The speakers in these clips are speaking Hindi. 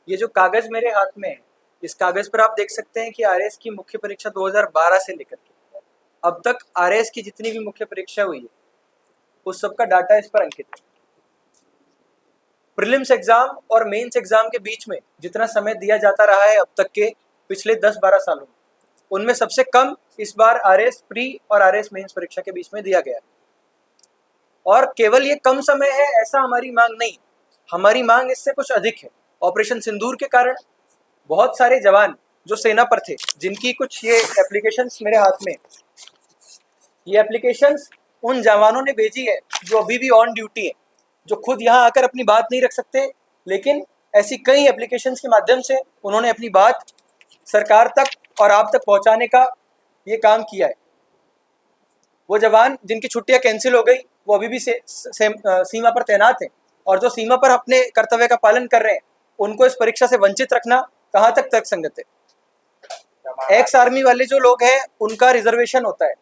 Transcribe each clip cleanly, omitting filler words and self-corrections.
ये जो कागज मेरे हाथ में है, इस कागज पर आप देख सकते हैं कि आरएएस की मुख्य परीक्षा 2012 से लेकर के अब तक आरएएस की जितनी भी मुख्य परीक्षा हुई है उस सब का डाटा इस पर अंकित है। प्रीलिम्स एग्जाम और मेंस एग्जाम के बीच में जितना समय दिया जाता रहा है अब तक के पिछले 10-12 सालों में, उनमें सबसे कम इस बार आरएएस प्री और आरएएस मेंस परीक्षा के बीच में दिया गया है। और केवल ये कम समय है ऐसा हमारी मांग नहीं, हमारी मांग इससे कुछ अधिक है। ऑपरेशन सिंदूर के कारण बहुत सारे जवान जो सेना पर थे, जिनकी कुछ ये एप्लीकेशंस मेरे हाथ में, ये एप्लीकेशंस उन जवानों ने भेजी है जो अभी भी ऑन ड्यूटी है, जो खुद यहाँ आकर अपनी बात नहीं रख सकते, लेकिन ऐसी कई एप्लीकेशंस के माध्यम से उन्होंने अपनी बात सरकार तक और आप तक पहुंचाने का ये काम किया है। वो जवान जिनकी छुट्टियां कैंसिल हो गई वो अभी भी सीमा पर तैनात हैं, और जो सीमा पर अपने कर्तव्य का पालन कर रहे हैं उनको इस परीक्षा से वंचित रखना कहाँ तक तर्कसंगत है। एक्स आर्मी वाले जो लोग हैं उनका रिजर्वेशन होता है,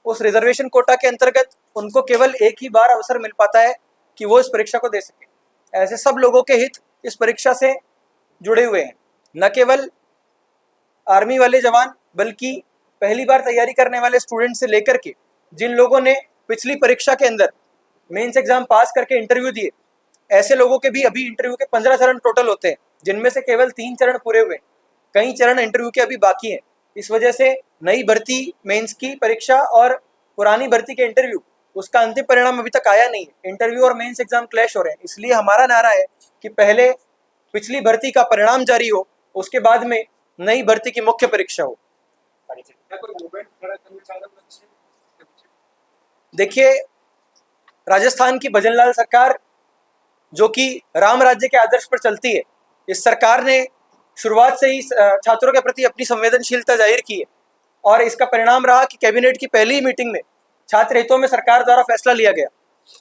उस रिजर्वेशन कोटा के अंतर्गत उनको केवल एक ही बार अवसर मिल पाता है कि वो इस परीक्षा को दे सके। ऐसे सब लोगों के हित इस परीक्षा से जुड़े हुए हैं, न केवल आर्मी वाले जवान बल्कि पहली बार तैयारी करने वाले स्टूडेंट से लेकर के जिन लोगों ने पिछली परीक्षा के अंदर मेंस एग्जाम पास करके इंटरव्यू दिए, ऐसे लोगों के भी अभी इंटरव्यू के 15 चरण टोटल होते हैं, जिनमें से केवल 3 चरण पूरे हुए, कई चरण इंटरव्यू के अभी बाकी हैं। इस वजह से नई भर्ती मेंस की परीक्षा और पुरानी भर्ती के इंटरव्यू, उसका अंतिम परिणाम अभी तक आया नहीं है। इंटरव्यू और मेंस एग्जाम क्लैश हो रहे हैं। इसलिए हमारा नारा है कि पहले पिछली भर्ती का परिणाम जारी हो, उसके बाद में नई भर्ती की मुख्य परीक्षा हो। देखिए, राजस्थान की भजनलाल सरकार जो कि राम राज्य के आदर्श पर चलती है, इस सरकार ने शुरुआत से ही छात्रों के प्रति अपनी संवेदनशीलता जाहिर की है, और इसका परिणाम रहा कि कैबिनेट की पहली मीटिंग में छात्र हितों में सरकार द्वारा फैसला लिया गया।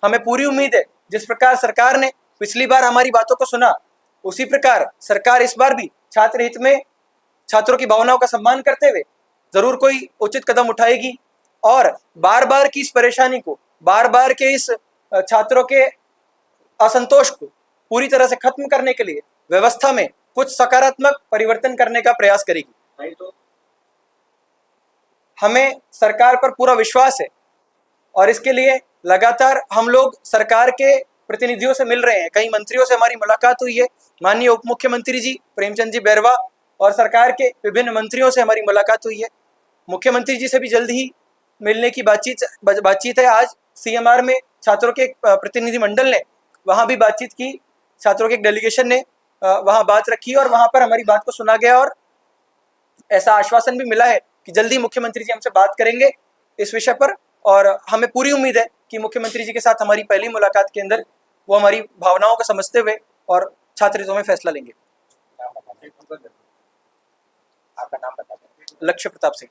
हमें पूरी उम्मीद है जिस प्रकार सरकार ने पिछली बार हमारी बातों को सुना, उसी प्रकार सरकार इस बार भी छात्र हित में छात्रों की भावनाओं का सम्मान करते हुए जरूर कोई उचित कदम उठाएगी, और बार बार की इस परेशानी को, बार बार के इस छात्रों के असंतोष को पूरी तरह से खत्म करने के लिए व्यवस्था में कुछ सकारात्मक परिवर्तन करने का प्रयास करेगी। नहीं तो हमें सरकार पर पूरा विश्वास है, और इसके लिए लगातार हम लोग सरकार के प्रतिनिधियों से मिल रहे हैं। कई मंत्रियों से हमारी मुलाकात हुई है, माननीय उप मुख्यमंत्री जी प्रेमचंद जी बैरवा और सरकार के विभिन्न मंत्रियों से हमारी मुलाकात हुई है। मुख्यमंत्री जी से भी जल्द ही मिलने की बातचीत है। आज सीएमआर में छात्रों के प्रतिनिधि मंडल ने वहाँ भी बातचीत की, छात्रों के एक डेलीगेशन ने वहाँ बात रखी और वहाँ पर हमारी बात को सुना गया, और ऐसा आश्वासन भी मिला है कि जल्दी मुख्यमंत्री जी हमसे बात करेंगे इस विषय पर, और हमें पूरी उम्मीद है कि मुख्यमंत्री जी के साथ हमारी पहली मुलाकात के अंदर वो हमारी भावनाओं को समझते हुए और छात्र हितों में फैसला लेंगे। आपका नाम बता दें। लक्ष्य प्रताप सिंह।